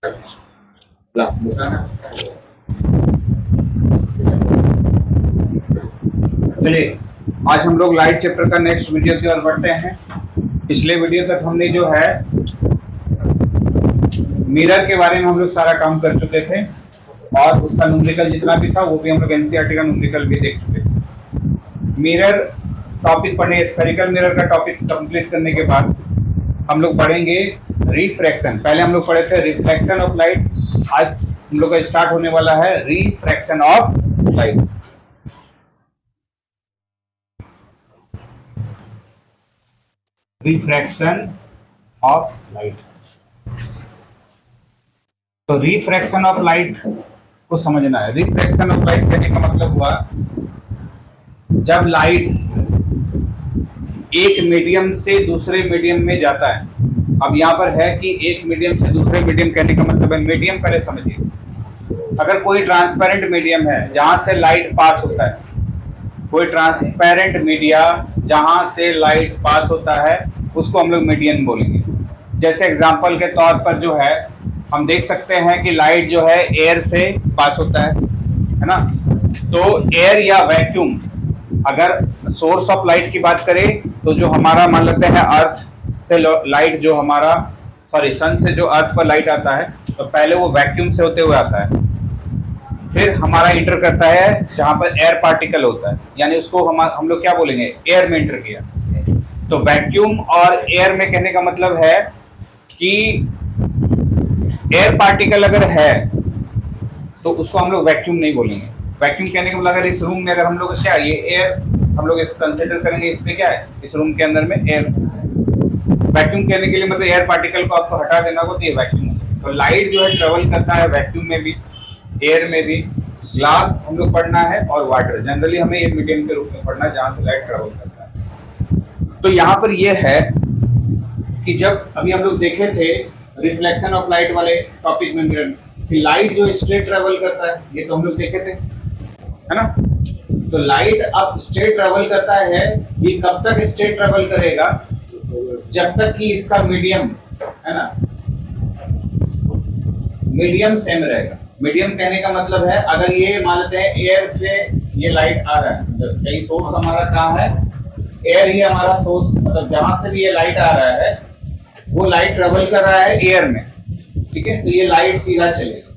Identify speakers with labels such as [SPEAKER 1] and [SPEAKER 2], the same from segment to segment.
[SPEAKER 1] चलिए, आज हम लोग लाइट चैप्टर का नेक्स्ट वीडियो की ओर बढ़ते हैं। पिछले वीडियो तक हमने जो है मिरर के बारे में हम लोग सारा काम कर चुके थे और उसका न्यूमेरिकल जितना भी था वो भी हम लोग एनसीईआरटी का न्यूमेरिकल भी देख चुके थे। मिरर टॉपिक पढ़ने, स्फेरिकल मिरर का टॉपिक कंप्लीट करने के बाद हम लोग पढ़ेंगे रिफ्रैक्शन। पहले हम लोग पढ़े थे रिफ्लेक्शन ऑफ लाइट, आज हम लोग का स्टार्ट होने वाला है refraction of light. Refraction of light. तो रिफ्रैक्शन ऑफ लाइट को समझना है। रिफ्रैक्शन ऑफ लाइट कहने का मतलब हुआ जब लाइट एक मीडियम से दूसरे मीडियम में जाता है। अब यहाँ पर है कि एक मीडियम से दूसरे मीडियम कहने का मतलब है, मीडियम पहले समझिए। अगर कोई ट्रांसपेरेंट मीडियम है जहां से लाइट पास होता है, कोई ट्रांसपेरेंट मीडिया जहां से लाइट पास होता है उसको हम लोग मीडियम बोलेंगे। जैसे एग्जांपल के तौर पर जो है हम देख सकते हैं कि लाइट जो है एयर से पास होता है ना। तो एयर या वैक्यूम, अगर सोर्स ऑफ लाइट की बात करें तो जो हमारा मान लेते हैं अर्थ से लाइट, जो हमारा सन से जो अर्थ पर लाइट आता है तो पहले वो वैक्यूम से होते हुए आता है, फिर हमारा इंटर करता है जहां पर एयर पार्टिकल होता है, यानी उसको हम लोग क्या बोलेंगे, एयर में इंटर किया। तो वैक्यूम और एयर में कहने का मतलब है कि एयर पार्टिकल अगर है तो उसको हम लोग वैक्यूम नहीं बोलेंगे। वैक्यूम कहने का मतलब अगर इस रूम में अगर हम लोग क्या ये एयर हम लोग इसको कंसिडर करेंगे, इसमें क्या है, इस रूम के अंदर में एयर। वैक्यूम कहने के लिए मतलब एयर पार्टिकल को आपको हटा देना हो तो ये वैक्यूम है। तो लाइट जो है ट्रेवल करता है वैक्यूम में भी, एयर में भी। ग्लास हम लोग पढ़ना है और वाटर, जनरली हमें ये मीडियम के रूप में पढ़ना है जहां से लाइट ट्रेवल करता है। तो यहाँ पर ये है कि जब अभी हम लोग देखे थे रिफ्लेक्शन ऑफ लाइट वाले टॉपिक में मिरर, कि लाइट जो स्ट्रेट ट्रेवल करता है, ये तो हम लोग देखे थे, है ना। तो लाइट अब स्ट्रेट ट्रेवल करता है, ये कब तक स्ट्रेट ट्रेवल करेगा, जब तक कि इसका मीडियम, है ना, मीडियम सेम रहेगा। मीडियम कहने का मतलब है अगर ये मान लेते हैं एयर से ये लाइट आ रहा है, मतलब कहीं सोर्स हमारा कहाँ है, एयर ही हमारा सोर्स, मतलब जहां से भी ये लाइट आ रहा है वो लाइट ट्रेवल कर रहा है एयर में, ठीक है। तो ये लाइट सीधा चलेगा।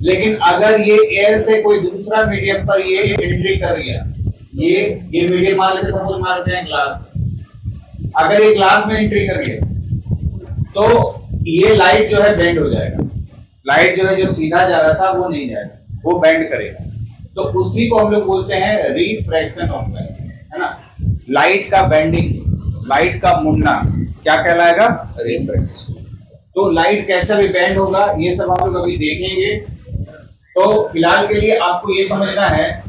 [SPEAKER 1] लेकिन अगर ये एयर से कोई दूसरा मीडियम पर ये एंट्री कर गया, ये मीडियम मान लेते, सपोज मान लेते हैं ग्लास, अगर ये ग्लास में एंट्री कर गया तो ये लाइट जो है बेंड हो जाएगा। लाइट जो है जो सीधा जा रहा था वो नहीं जाएगा, वो बेंड करेगा। तो उसी को हम लोग बोलते हैं रिफ्रैक्शन ऑफ लाइट, है ना। लाइट का बेंडिंग, लाइट का मुड़ना क्या कहलाएगा, रिफ्रैक्शन। तो लाइट कैसे भी बेंड होगा ये सब हम लोग अभी देखेंगे। तो फिलहाल के लिए आपको ये समझना है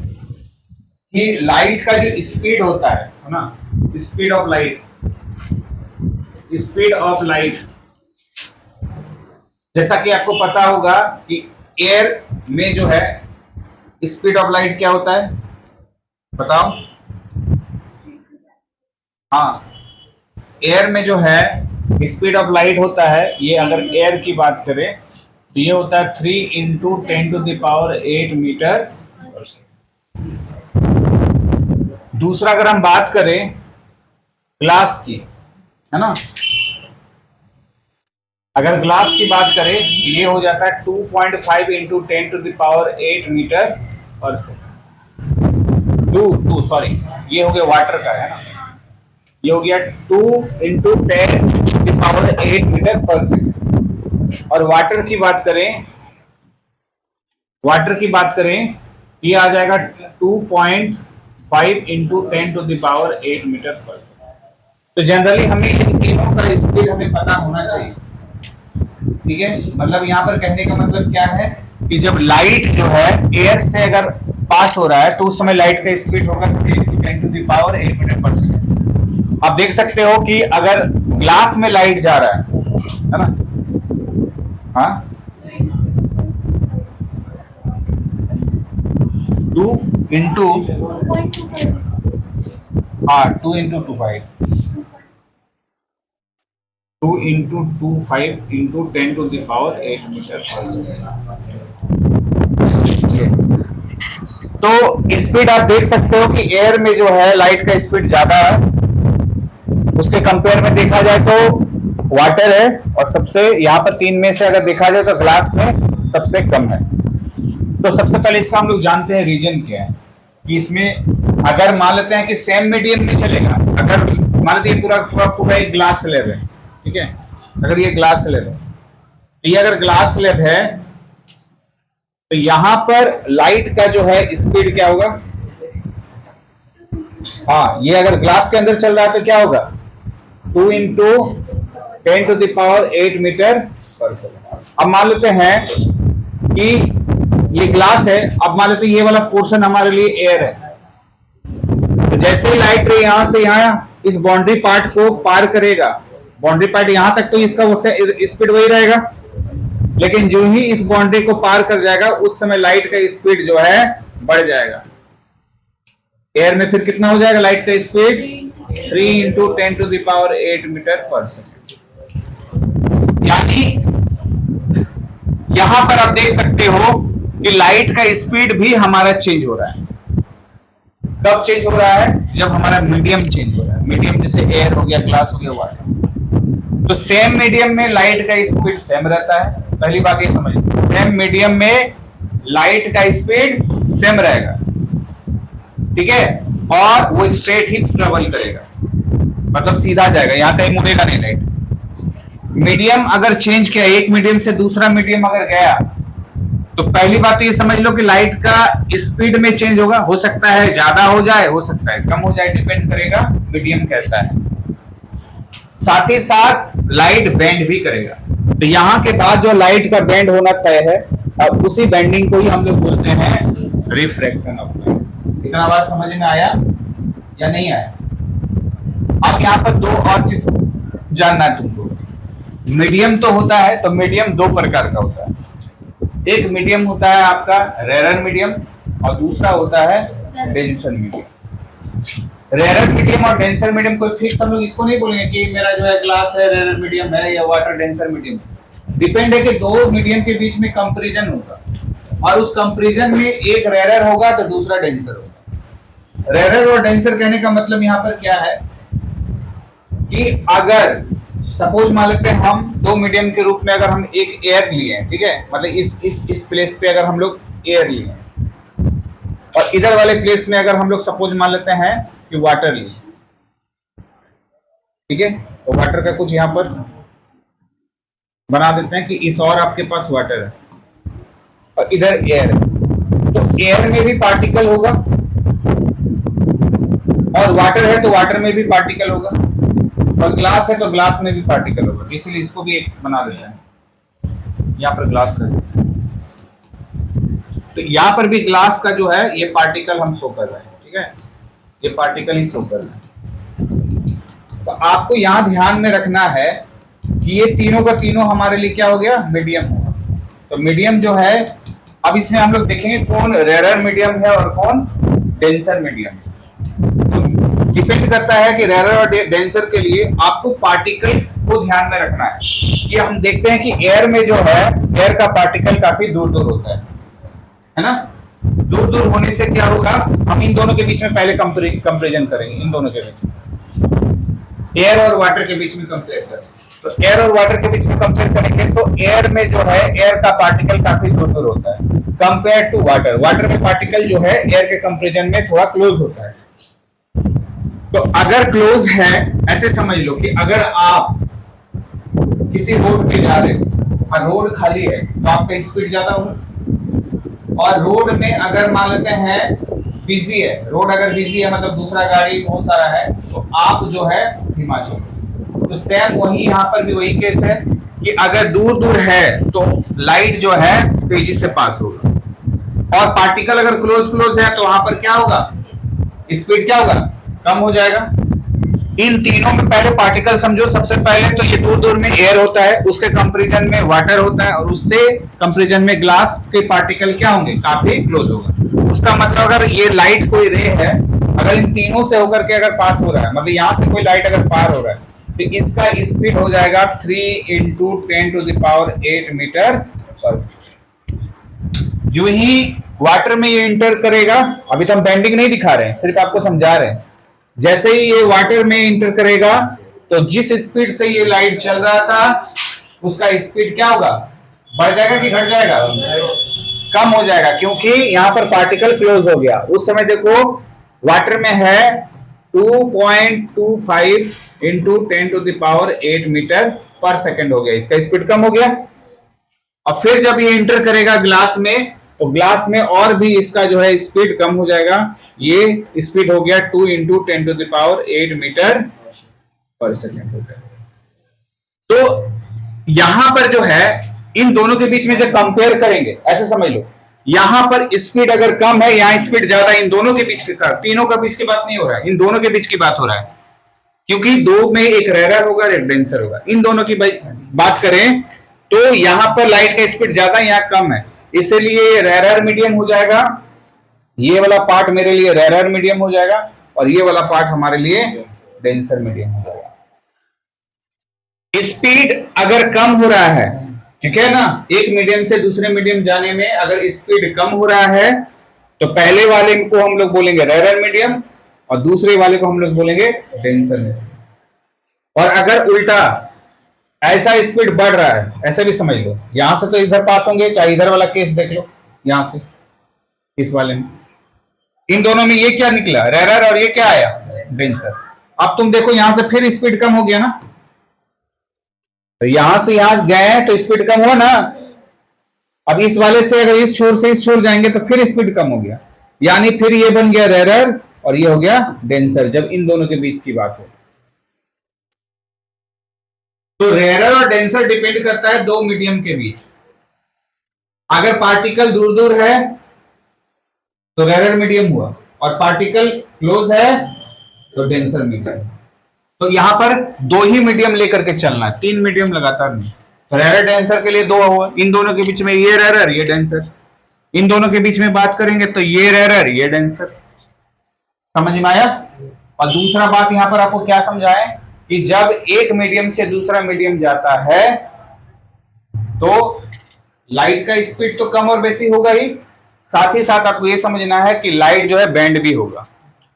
[SPEAKER 1] कि लाइट का जो स्पीड होता है ना, speed of light, speed of light, जैसा कि आपको पता होगा कि एयर में जो है स्पीड ऑफ लाइट क्या होता है, बताओ। हाँ, एयर में जो है स्पीड ऑफ लाइट होता है, ये अगर एयर की बात करें तो ये होता है 3 इंटू 10⁸ मीटर। दूसरा अगर हम बात करें ग्लास की, है ना, अगर ग्लास की बात करें ये हो जाता है 2.5 इंटू 10⁸ मीटर पर सेकेंड। सॉरी, ये हो गया वाटर का, है ना, ये हो गया 2 इंटू 10⁸ मीटर पर सेकेंड। और वाटर की बात करें ये आ जाएगा 2.5 इंटू 10⁸ मीटर पर सेकेंड। तो जनरली हमें इन तीनों का स्पीड हमें पता होना चाहिए, ठीक है। मतलब यहाँ पर कहने का मतलब क्या है कि जब लाइट जो है एयर से अगर पास हो रहा है तो उस समय लाइट का स्पीड होगा 10⁸ मीटर पर सेकेंड। आप देख सकते हो कि अगर ग्लास में लाइट जा रहा है ना, हाँ, 2 इंटू 2.5 2 इंटू 25 इंटू 10⁸ मीटर पर सेकेंड। तो स्पीड आप देख सकते हो कि एयर में जो है लाइट का स्पीड ज्यादा है, उसके कंपेयर में देखा जाए तो वाटर है, और सबसे यहाँ पर तीन में से अगर देखा जाए तो ग्लास में सबसे कम है। तो सबसे पहले इसका हम लोग जानते हैं रीजन क्या है, कि इसमें अगर मान लेते हैं कि सेम मीडियम में चलेगा, अगर मान लेते हैं पूरा पूरा पूरा एक ग्लास स्लैब है, ठीक है, अगर ये ग्लास स्लैब है, तो ये अगर ग्लास स्लैब है तो यहां पर लाइट का जो है स्पीड क्या होगा, हाँ ये अगर ग्लास के अंदर चल रहा है तो क्या होगा 2 इंटू 10⁸ मीटर पर सेकेंड। अब मान लेते हैं कि ये ग्लास है, अब मान लेते हैं ये वाला पोर्शन हमारे लिए एयर है, तो जैसे ही लाइट रे यहां से यहां इस बाउंड्री पार्ट को पार करेगा, बाउंड्री पार्ट यहां तक तो इसका स्पीड वही रहेगा, लेकिन जो ही इस बाउंड्री को पार कर जाएगा उस समय लाइट का स्पीड जो है बढ़ जाएगा। एयर में फिर कितना हो जाएगा लाइट का स्पीड 3 इंटू 10⁸ मीटर पर सेकेंड। यानी यहां पर आप देख सकते हो कि लाइट का स्पीड भी हमारा चेंज हो रहा है। कब चेंज हो रहा है, जब हमारा मीडियम चेंज हो रहा है। मीडियम जैसे एयर हो गया, ग्लास हो गया, वाटर, तो सेम मीडियम में लाइट का स्पीड सेम रहता है। पहली बात ये समझ, सेम मीडियम में लाइट का स्पीड सेम रहेगा, ठीक है, और वो स्ट्रेट ही ट्रेवल करेगा, मतलब सीधा जाएगा, यहां कहीं मुड़ेगा नहीं लाइट। मीडियम अगर चेंज किया, एक मीडियम से दूसरा मीडियम अगर गया, तो पहली बात ये समझ लो कि लाइट का स्पीड में चेंज होगा, हो सकता है ज्यादा हो जाए, हो सकता है कम हो जाए, डिपेंड करेगा मीडियम कैसा है। साथ ही साथ लाइट बेंड भी करेगा, तो यहां के बाद जो लाइट का बेंड होना तय है, अब उसी बेंडिंग को ही हम लोग बोलते हैं रिफ्रैक्शन ऑफ लाइट। इतना बात समझ में आया या नहीं आया? अब यहाँ पर दो और चीज जानना है तुमको। मीडियम तो होता है, तो मीडियम दो प्रकार का होता है। एक मीडियम होता है आपका रेरर मीडियम, और दूसरा होता है डेंसर मीडियम। रेरर मीडियम और डेंसर मीडियम कोई फिक्स हम लोग इसको नहीं बोलेंगे कि मेरा जो है ग्लास है रेरर मीडियम है या वाटर डेंसर मीडियम। डिपेंड है कि दो मीडियम के बीच में कंपैरिजन होगा, और उस कंपैरिजन में एक रेरर होगा तो दूसरा डेंसर होगा। रेरर और डेंसर कहने का मतलब यहाँ पर क्या है कि अगर सपोज मान लेते हैं हम दो मीडियम के रूप में अगर हम एक एयर लिए हैं, ठीक है, मतलब इस प्लेस पे अगर हम लोग एयर लिए हैं, और इधर वाले प्लेस में अगर हम लोग सपोज मान लेते हैं कि वाटर लिए, ठीक है, तो वाटर का कुछ यहां पर बना देते हैं कि इस और आपके पास वाटर है और इधर एयर है, तो एयर में भी पार्टिकल होगा, और वाटर है तो वाटर में भी पार्टिकल होगा, और ग्लास है तो ग्लास में भी पार्टिकल होगा। इसलिए इसको भी एक बना देते हैं, यहाँ पर ग्लास का, तो यहाँ पर भी ग्लास का जो है ये पार्टिकल हम शो कर रहे हैं, ठीक है, ये पार्टिकल ही शो कर रहे हैं। तो आपको यहाँ ध्यान में रखना है कि ये तीनों का तीनों हमारे लिए क्या हो गया, मीडियम होगा। तो मीडियम जो है, अब इसमें हम लोग देखेंगे कौन रेरर मीडियम है और कौन डेंसर मीडियम है। तो डिपेंड करता है कि रेरर और डेंसर के लिए आपको पार्टिकल को ध्यान में रखना है कि हम देखते हैं कि एयर में जो है एयर का पार्टिकल काफी दूर दूर होता है ना। दूर दूर होने से क्या होगा, हम इन दोनों के बीच में पहले कंपैरिजन करेंगे, इन दोनों के बीच एयर और वाटर के बीच में कंपेयर करेंगे। तो एयर और वाटर के बीच में कंपेयर करेंगे तो एयर में जो है एयर का पार्टिकल काफी दूर दूर होता है कंपेयर टू वाटर। वाटर में पार्टिकल जो है एयर के कंपैरिजन में थोड़ा क्लोज होता है। तो अगर क्लोज है, ऐसे समझ लो कि अगर आप किसी रोड पे जा रहे हो और रोड खाली है तो आपका स्पीड ज्यादा होगा, और रोड में अगर मान लेते हैं बिजी है, रोड अगर बिजी है मतलब दूसरा गाड़ी बहुत सारा है, तो आप जो है हिमाचल। तो सेम वही यहाँ पर भी वही केस है कि अगर दूर दूर है तो लाइट जो है तेजी से पास होगा, और पार्टिकल अगर क्लोज क्लोज है तो वहां पर क्या होगा, स्पीड क्या होगा, कम हो जाएगा। इन तीनों में पहले पार्टिकल समझो। सबसे पहले तो ये दूर दूर में एयर होता है, उसके कंपैरिजन में वाटर होता है, और उससे कंपैरिजन में ग्लास के पार्टिकल क्या होंगे, काफी क्लोज होगा। उसका मतलब अगर ये लाइट कोई रे है, अगर इन तीनों से होकर के अगर पास हो रहा है, मतलब यहाँ से कोई लाइट अगर पार हो रहा है तो इसका स्पीड हो जाएगा 3 इंटू 10⁸ मीटर। जो ही वाटर में ये इंटर करेगा, अभी तो हम बेंडिंग नहीं दिखा रहे हैं, सिर्फ आपको समझा रहे हैं। जैसे ही ये वाटर में इंटर करेगा तो जिस स्पीड से ये लाइट चल रहा था उसका स्पीड क्या होगा, बढ़ जाएगा कि घट जाएगा, कम हो जाएगा, क्योंकि यहां पर पार्टिकल क्लोज हो गया। उस समय देखो वाटर में है 2.25 इंटू 10⁸ मीटर पर सेकेंड हो गया, इसका स्पीड कम हो गया। और फिर जब ये इंटर करेगा ग्लास में तो ग्लास में और भी इसका जो है स्पीड कम हो जाएगा, ये स्पीड हो गया 2 इंटू 10⁸ मीटर पर सेकेंड हो गया। तो यहां पर जो है इन दोनों के बीच में जब कंपेयर करेंगे, ऐसे समझ लो, यहां पर स्पीड अगर कम है, यहां स्पीड ज्यादा, इन दोनों के बीच की, तीनों के बीच की बात नहीं हो रहा है, इन दोनों के बीच की बात हो रहा है, क्योंकि दो में एक रेयर होगा एक डेंसर होगा। इन दोनों की बात करें तो यहां पर लाइट का स्पीड ज्यादा, यहां कम है, इसलिए रेयर मीडियम हो जाएगा। ये वाला पार्ट मेरे लिए रेयर मीडियम हो जाएगा और ये वाला पार्ट हमारे लिए डेंसर मीडियम हो जाएगा। स्पीड अगर कम हो रहा है, ठीक है ना, एक मीडियम से दूसरे मीडियम जाने में अगर स्पीड कम हो रहा है तो पहले वाले को हम लोग बोलेंगे रेयर मीडियम और दूसरे वाले को हम लोग बोलेंगे डेंसर मीडियम। और अगर उल्टा ऐसा स्पीड बढ़ रहा है, ऐसा भी समझ लो, यहां से तो इधर पास होंगे, चाहे इधर वाला केस देख लो, यहां से इस वाले में, इन दोनों में ये क्या निकला, रेयर, और ये क्या आया, डेंसर। अब तुम देखो यहां से फिर स्पीड कम हो गया ना, तो यहां से यहां गए तो स्पीड कम हुआ ना। अब इस वाले से अगर इस छोर से इस छोर जाएंगे तो फिर स्पीड कम हो गया, यानी फिर ये बन गया रेयर और ये हो गया डेंसर, जब इन दोनों के बीच की बात हो। तो रेयर और डेंसर डिपेंड करता है दो मीडियम के बीच। अगर पार्टिकल दूर दूर है तो रेयर मीडियम हुआ, और पार्टिकल क्लोज है तो डेंसर मीडियम। तो यहां पर दो ही मीडियम लेकर के चलना है, तीन मीडियम लगातार नहीं। तो रेयर डेंसर के लिए दो हुआ, इन दोनों के बीच में ये रेयर ये डेंसर, इन दोनों के बीच में बात करेंगे तो ये रेयर ये डेंसर। समझ में आया। और दूसरा बात यहां पर आपको क्या समझाएं कि जब एक मीडियम से दूसरा मीडियम जाता है तो लाइट का स्पीड तो कम और बेसी होगा ही, साथ ही साथ आपको यह समझना है कि लाइट जो है बेंड भी होगा।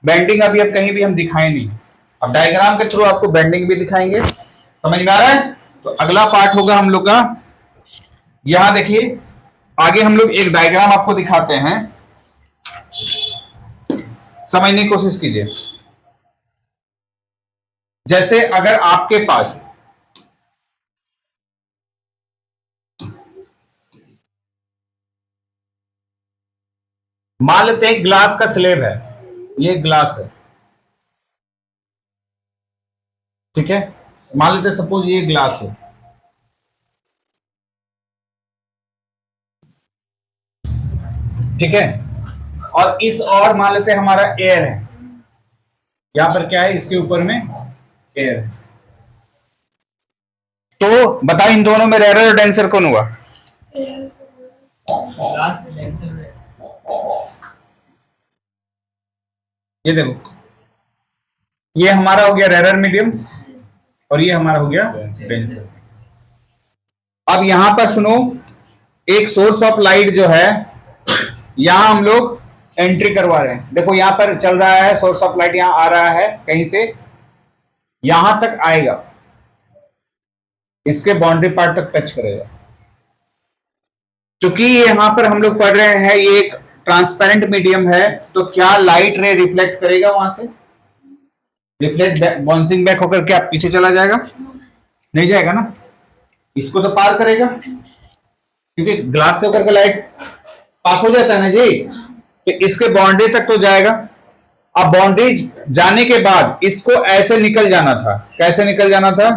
[SPEAKER 1] बेंडिंग अभी अब कहीं भी हम दिखाए नहीं, अब डायग्राम के थ्रू आपको बेंडिंग भी दिखाएंगे। समझ में आ रहा है। तो अगला पार्ट होगा हम लोग का, यहां देखिए आगे हम लोग एक डायग्राम आपको दिखाते हैं, समझने की कोशिश कीजिए। जैसे अगर आपके पास मान लेते हैं ग्लास का स्लेब है, ये ग्लास है, ठीक है, मान लेते हैं सपोज ये ग्लास है, ठीक है, और इस और मान लेते हैं हमारा एयर है, यहां पर क्या है, इसके ऊपर में एयर है। तो बताओ इन दोनों में रेयर और डेंसर कौन हुआ? ये देखो, ये हमारा हो गया रेयर मीडियम और ये हमारा हो गया डेंसर। अब यहां पर सुनो, एक सोर्स ऑफ लाइट जो है यहां हम लोग एंट्री करवा रहे हैं। देखो यहां पर चल रहा है सोर्स ऑफ लाइट, यहां आ रहा है कहीं से, यहां तक आएगा, इसके बाउंड्री पार्ट तक टच करेगा। क्योंकि यहां पर हम लोग पढ़ रहे हैं ये एक ट्रांसपेरेंट मीडियम है, तो क्या लाइट रे रिफ्लेक्ट करेगा, वहां से रिफ्लेक्ट बाउंसिंग बैक होकर क्या पीछे चला जाएगा? नहीं जाएगा ना, इसको तो पार करेगा, क्योंकि ग्लास से होकर के लाइट पास हो जाता है ना जी, तो इसके बाउंड्री तक तो जाएगा। अब बाउंड्री जाने के बाद इसको ऐसे निकल जाना था, कैसे निकल जाना था,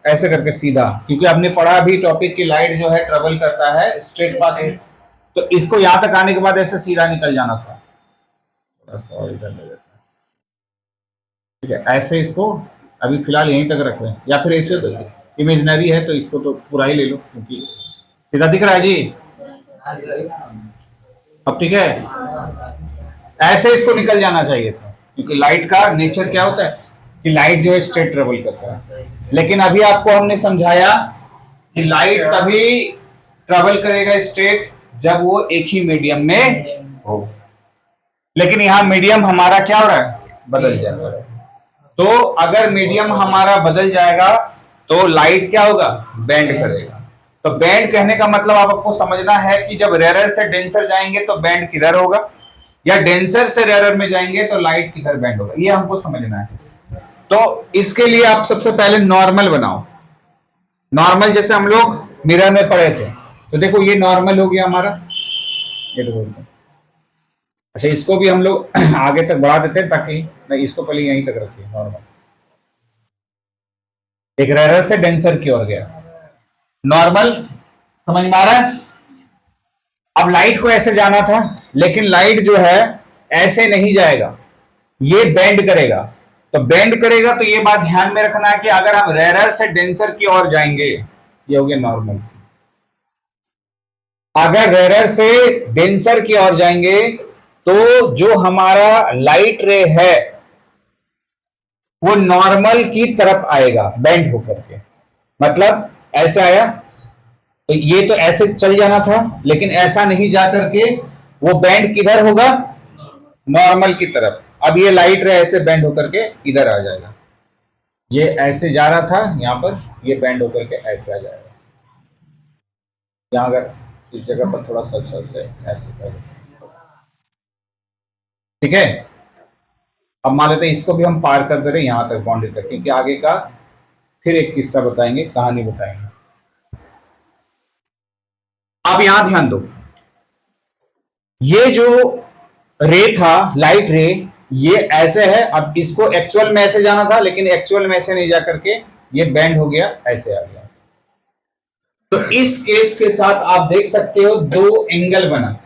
[SPEAKER 1] ऐसे करके सीधा, क्योंकि हमने पढ़ा भी टॉपिक की लाइट जो है ट्रेवल करता है स्ट्रेट पाथ है, तो इसको यहां तक आने के बाद ऐसे सीधा निकल जाना था। ठीक है, ऐसे इसको अभी फिलहाल यहीं तक रख लें, या फिर ऐसे तो इमेजिनरी है तो इसको तो पूरा ही ले लो, क्योंकि सीधा दिख रहा है जी। अब ठीक है, ऐसे इसको निकल जाना चाहिए था, क्योंकि लाइट का नेचर क्या होता है कि लाइट जो है स्ट्रेट ट्रेवल करता है। लेकिन अभी आपको हमने समझाया कि लाइट तभी ट्रेवल करेगा स्ट्रेट जब वो एक ही मीडियम में हो। लेकिन यहां मीडियम हमारा क्या हो रहा है, बदल जा रहा है। तो अगर मीडियम हमारा बदल जाएगा तो लाइट क्या होगा, बेंड करेगा। तो बेंड कहने का मतलब आपको समझना है कि जब रेयर से डेंसर जाएंगे तो बेंड किधर होगा, या डेंसर से रेयर में जाएंगे तो लाइट किधर बेंड होगा, ये हमको समझना है। तो इसके लिए आप सबसे पहले नॉर्मल बनाओ। नॉर्मल जैसे हम लोग मिरर में पढ़े थे, तो देखो ये नॉर्मल हो गया हमारा, ये देखो। अच्छा, इसको भी हम लोग आगे तक बढ़ा देते हैं ताकि नहीं, इसको पहले यहीं तक रखिए नॉर्मल। एक रेयर से डेंसर की ओर गया, नॉर्मल, समझ में आ रहा है। अब लाइट को ऐसे जाना था, लेकिन लाइट जो है ऐसे नहीं जाएगा, ये बेंड करेगा। तो बेंड करेगा तो ये बात ध्यान में रखना है कि अगर हम रेयर से डेंसर की ओर जाएंगे, ये हो गया नॉर्मल। अगर रेयर से डेंसर की ओर जाएंगे तो जो हमारा लाइट रे है वो नॉर्मल की तरफ आएगा बेंड होकर के। मतलब ऐसे आया तो ये तो ऐसे चल जाना था, लेकिन ऐसा नहीं जा करके वो बेंड किधर होगा, नॉर्मल की तरफ। अब ये लाइट रे ऐसे बेंड होकर के इधर आ जाएगा, ये ऐसे जा रहा था यहां पर, ये बेंड होकर के ऐसे आ जाएगा। यहां अगर इस जगह पर थोड़ा सा अच्छा से ऐसे कर, ठीक है। अब मान लेते हैं इसको भी हम पार कर दे रहे यहां तक, बाउंड्री तक, क्योंकि आगे का फिर एक किस्सा बताएंगे, कहानी बताएंगे। अब यहां ध्यान दो, ये जो रे था, लाइट रे, ये ऐसे है। अब इसको एक्चुअल में ऐसे जाना था, लेकिन एक्चुअल में ऐसे नहीं जा करके ये बेंड हो गया, ऐसे आ गया। तो इस केस के साथ आप देख सकते हो दो एंगल बना।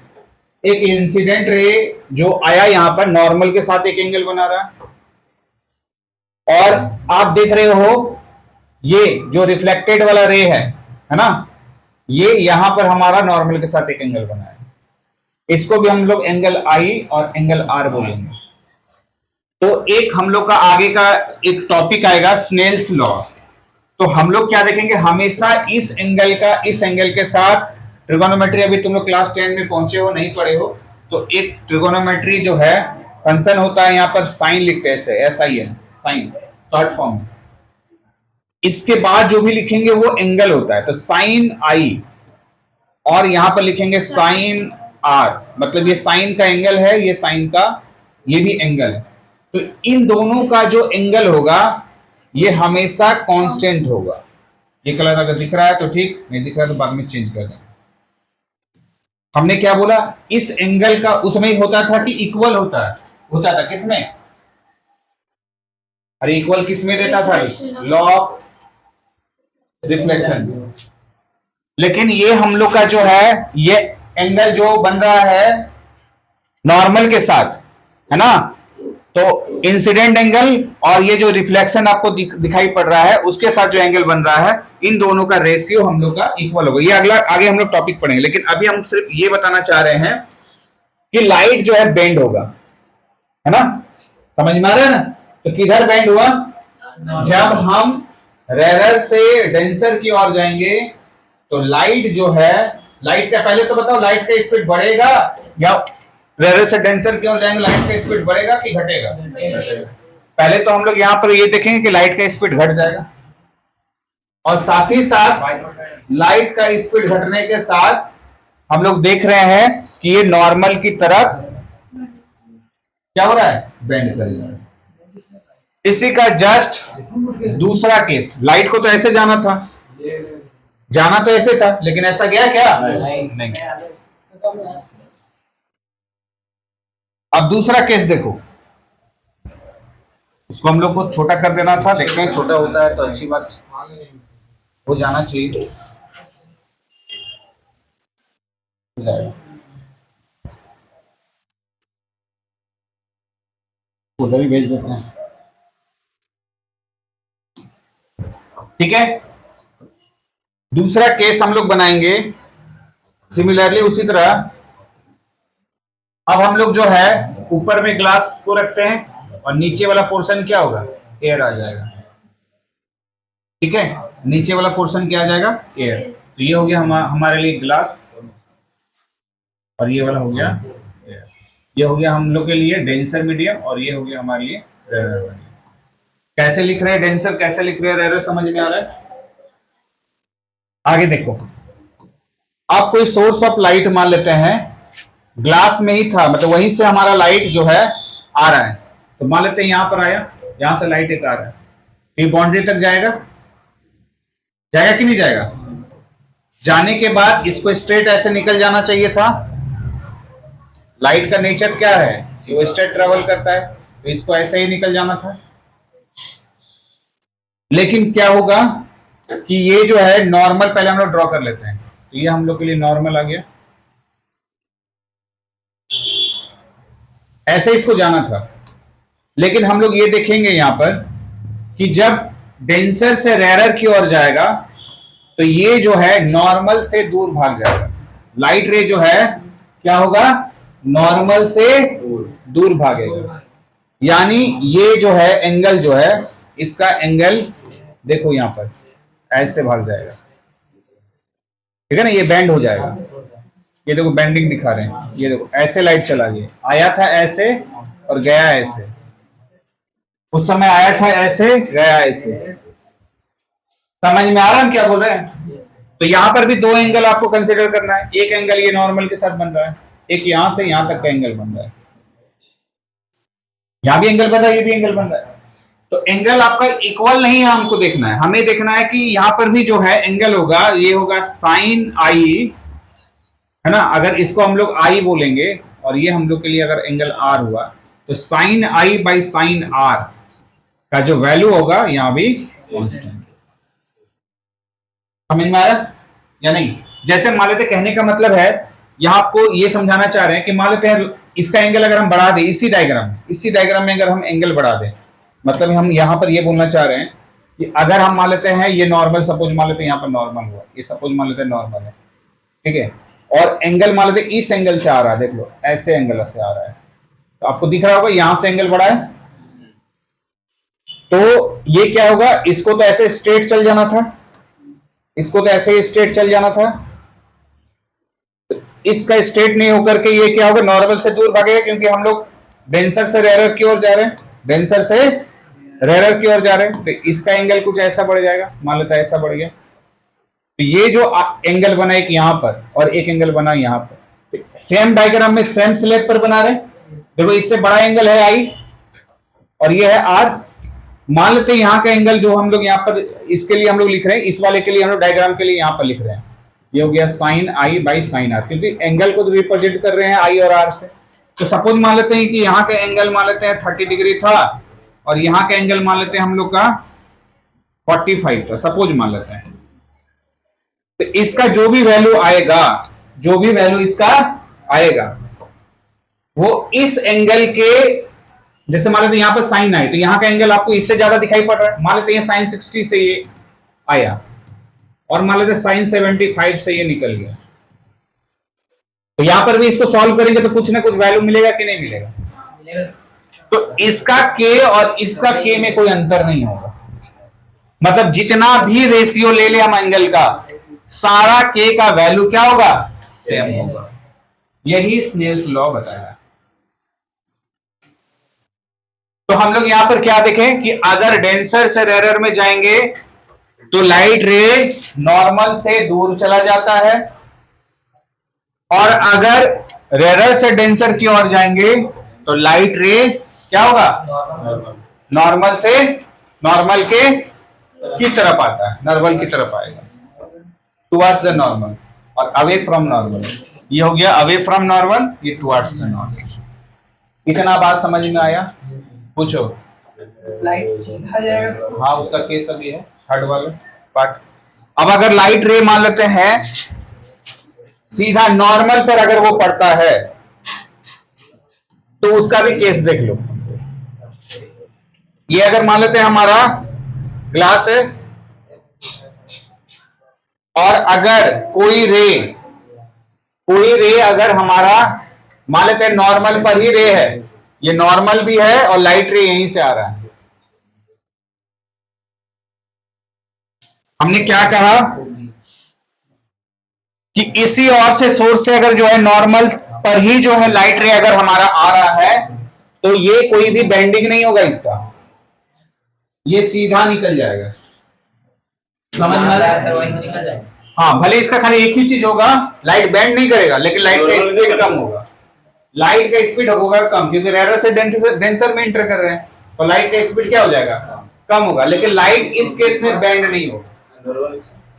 [SPEAKER 1] एक इंसिडेंट रे जो आया यहां पर नॉर्मल के साथ एक एंगल बना रहा है, और आप देख रहे हो ये जो रिफ्लेक्टेड वाला रे है ना, ये यहां पर हमारा नॉर्मल के साथ एक एंगल बना है। इसको भी हम लोग एंगल आई और एंगल आर बोलेंगे। तो एक हम लोग का आगे का एक टॉपिक आएगा स्नेल्स लॉ। तो हम लोग क्या देखेंगे, हमेशा इस एंगल का इस एंगल के साथ ट्रिगोनोमेट्री, अभी तुम लोग क्लास 10 में पहुंचे हो, नहीं पढ़े हो, तो एक ट्रिगोनोमेट्री जो है फंक्शन होता है, यहां पर साइन लिखते हैं, SIN, साइन शॉर्ट फॉर्म। इसके बाद जो भी लिखेंगे वो एंगल होता है। तो साइन आई, और यहां पर लिखेंगे साइन आर, मतलब ये साइन का एंगल है, ये साइन का, ये भी एंगल है। तो इन दोनों का जो एंगल होगा ये हमेशा कांस्टेंट होगा। ये कलर अगर दिख रहा है तो ठीक, नहीं दिख रहा है तो बाद में चेंज कर देंगे। हमने क्या बोला, इस एंगल का उसमें होता था कि इक्वल होता था किसमें, अरे इक्वल किसमें देता था, लॉ ऑफ रिफ्लेक्शन। लेकिन ये हम लोग का जो है, ये एंगल जो बन रहा है नॉर्मल के साथ, है ना, तो इंसिडेंट एंगल और ये जो रिफ्लेक्शन आपको दिखाई पड़ रहा है उसके साथ जो एंगल बन रहा है, इन दोनों का रेशियो हम लोग का इक्वल होगा। ये अगला आगे हम लोग टॉपिक पढ़ेंगे, लेकिन अभी हम सिर्फ ये बताना चाह रहे हैं कि लाइट जो है बेंड होगा, है ना, समझ में आ रहा है ना। तो किधर बेंड हुआ, जब हम रेयर से डेंसर की ओर जाएंगे तो लाइट जो है, लाइट का पहले तो बताओ, लाइट का स्पीड बढ़ेगा, या रेयर से डेंसर की ओर जाएंगे लाइट का स्पीड बढ़ेगा कि घटेगा? पहले तो हम लोग यहां पर ये देखेंगे कि लाइट का स्पीड घट जाएगा, और साथ ही साथ लाइट का स्पीड घटने के साथ हम लोग देख रहे हैं कि ये नॉर्मल की तरफ क्या हो रहा है, बेंड करेगा। इसी का जस्ट दूसरा केस, लाइट को तो ऐसे जाना था, जाना तो ऐसे था, लेकिन ऐसा गया क्या, नहीं। अब दूसरा केस देखो, इसको हम लोग को छोटा कर देना था, देखते हैं छोटा होता है तो अच्छी बात हो जाना चाहिए। उधर ही भेज देते हैं, ठीक है। दूसरा केस हम लोग बनाएंगे सिमिलरली उसी तरह। अब हम लोग जो है ऊपर में ग्लास को रखते हैं और नीचे वाला पोर्शन क्या होगा, एयर आ जाएगा, ठीक है, नीचे वाला पोर्शन क्या आ जाएगा, एयर। तो ये हो गया हमारे लिए ग्लास, और ये वाला हो गया एयर। ये हो गया हम लोग के लिए डेंसर मीडियम, और ये हो गया हमारे लिए रेयर मीडियम। कैसे लिख रहे हैं डेंसर, कैसे लिख रहे हैं रेयर, समझ में आ रहा है। आगे देखो, आप कोई सोर्स ऑफ लाइट मान लेते हैं, ग्लास में ही था, मतलब वहीं से हमारा लाइट जो है आ रहा है। तो मान लेते हैं यहां पर आया, यहां से लाइट एक आ रहा है, ये बाउंड्री तक जाएगा, जाएगा कि नहीं जाएगा। जाने के बाद इसको स्ट्रेट ऐसे निकल जाना चाहिए था। लाइट का नेचर क्या है, वो स्ट्रेट ट्रेवल करता है, तो इसको ऐसे ही निकल जाना था। लेकिन क्या होगा कि ये जो है नॉर्मल, पहले हम लोग ड्रॉ कर लेते हैं, तो ये हम लोग के लिए नॉर्मल आ गया, ऐसे इसको जाना था। लेकिन हम लोग ये देखेंगे यहां पर कि जब डेंसर से रेयरर की ओर जाएगा तो ये जो है नॉर्मल से दूर भाग जाएगा। लाइट रे जो है क्या होगा, नॉर्मल से दूर भागेगा। यानी ये जो है एंगल जो है, इसका एंगल देखो यहां पर ऐसे भाग जाएगा, ठीक है ना, ये बैंड हो जाएगा। ये देखो बेंडिंग दिखा रहे हैं, ये देखो ऐसे लाइट चला गया, आया था ऐसे और गया ऐसे, उस समय आया था ऐसे, गया ऐसे। समझ में आ रहा है हम क्या बोल रहे हैं। तो यहां पर भी दो एंगल आपको कंसीडर करना है, एक एंगल ये नॉर्मल के साथ बन रहा है, एक यहां से यहां तक का एंगल बन रहा है, यहां भी एंगल बन रहा है, ये भी एंगल बन रहा है। तो एंगल आपका इक्वल नहीं है, हमको देखना है, हमें देखना है कि यहां पर भी जो है एंगल होगा, ये होगा साइन आई, है ना। अगर इसको हम लोग आई बोलेंगे और ये हम लोग के लिए अगर एंगल आर हुआ, तो sine I by sine R का जो वैल्यू होगा यहां भी कांस्टेंट। समझ में आया या नहीं। जैसे मान लेते, कहने का मतलब है यहां आपको ये समझाना चाह रहे हैं कि मान लेते हैं इसका एंगल अगर हम बढ़ा दें, इसी डायग्राम में अगर हम एंगल बढ़ा दें, मतलब हम यहां पर ये बोलना चाह रहे हैं कि अगर हम मान लेते हैं ये नॉर्मल, सपोज मान लेते हैं यहां पर नॉर्मल हुआ, ये सपोज मान लेते हैं नॉर्मल है, ठीक है, और एंगल मान लेते इस एंगल से आ रहा है, देख लो ऐसे एंगल से आ रहा है, तो आपको दिख रहा होगा यहां से एंगल बढ़ा है, तो ये क्या होगा, इसको तो ऐसे स्ट्रेट चल जाना था, इसको तो ऐसे ही स्ट्रेट चल जाना था, इसका स्ट्रेट नहीं होकर के ये क्या होगा, नॉर्मल से दूर भागेगा, क्योंकि हम लोग डेंसर से रेयरर की ओर जा रहे हैं, डेंसर से रेयरर की ओर जा रहे हैं, तो इसका एंगल कुछ ऐसा बढ़ जाएगा, मान लेता है ऐसा बढ़ गया। तो ये जो एंगल बना एक यहां पर और एक एंगल बना यहां पर, तो सेम डायग्राम में सेम स्लैब पर बना रहे, देखो इससे बड़ा एंगल है आई और ये है आर। मान लेते हैं यहां का एंगल जो हम लोग यहां पर इसके लिए हम लोग लिख रहे हैं, इस वाले के लिए हम लोग डायग्राम के लिए यहां पर लिख रहे हैं, ये हो गया sine I by sine R, क्योंकि एंगल को तो रिप्रेजेंट कर रहे हैं आई और आर से। तो सपोज मान लेते हैं कि यहाँ का एंगल मान लेते हैं 30 डिग्री था और यहाँ का एंगल मान लेते हैं हम लोग का 45 था, सपोज मान लेते हैं। तो इसका जो भी वैल्यू आएगा, जो भी वैल्यू इसका आएगा, वो इस एंगल के, जैसे मान लेते हैं यहां पर साइन आए, तो यहां का एंगल आपको इससे ज्यादा दिखाई पड़ रहा है, मान लेते हैं साइन 60 से ये आया और मान लेते हैं साइन 75 से ये निकल गया, तो यहां पर भी इसको सॉल्व करेंगे तो कुछ ना कुछ वैल्यू मिलेगा कि नहीं मिलेगा। तो इसका के और इसका के में कोई अंतर नहीं होगा, मतलब जितना भी रेशियो ले ले हम एंगल का, सारा के का वैल्यू क्या होगा, सेम होगा। यही स्नेल्स लॉ बताया। तो हम लोग यहां पर क्या देखें कि अगर डेंसर से रेयरर में जाएंगे तो लाइट रे नॉर्मल से दूर चला जाता है, और अगर रेयरर से डेंसर की ओर जाएंगे तो लाइट रे क्या होगा, नॉर्मल से, नॉर्मल के की तरफ आता है, नॉर्मल की तरफ आएगा, टुवर्ड्स द नॉर्मल, और अवे फ्रॉम नॉर्मल। ये हो गया अवे फ्रॉम नॉर्मल, ये टुवर्ड्स द नॉर्मल। इतना बात समझ में आया, पूछो।
[SPEAKER 2] लाइट सीधा जाएगा,
[SPEAKER 1] हाँ उसका केस अभी है थर्ड वाला पार्ट। अब अगर लाइट रे मान लेते हैं सीधा नॉर्मल पर अगर वो पड़ता है तो उसका भी केस देख लो। ये अगर मान लेते हैं हमारा ग्लास है और अगर कोई रे अगर हमारा मान लेते हैं नॉर्मल पर ही रे है, ये नॉर्मल भी है और लाइट रे यहीं से आ रहा है, हमने क्या कहा कि इसी और से सोर्स से अगर जो है नॉर्मल पर ही जो है लाइट रे अगर हमारा आ रहा है तो ये कोई भी बेंडिंग नहीं होगा इसका, ये सीधा निकल जाएगा। समझ में आ रहा है? वहीं निकल जाएगा। हाँ, भले इसका खाली एक ही चीज होगा, लाइट बेंड नहीं करेगा लेकिन लाइट का स्पीड कम होगा। लाइट का स्पीड होगा कम क्योंकि रेयर से डेंसर में इंटर कर रहे हैं, तो लाइट का स्पीड क्या हो जाएगा, कम होगा। लेकिन लाइट इस केस में बेंड नहीं होगा।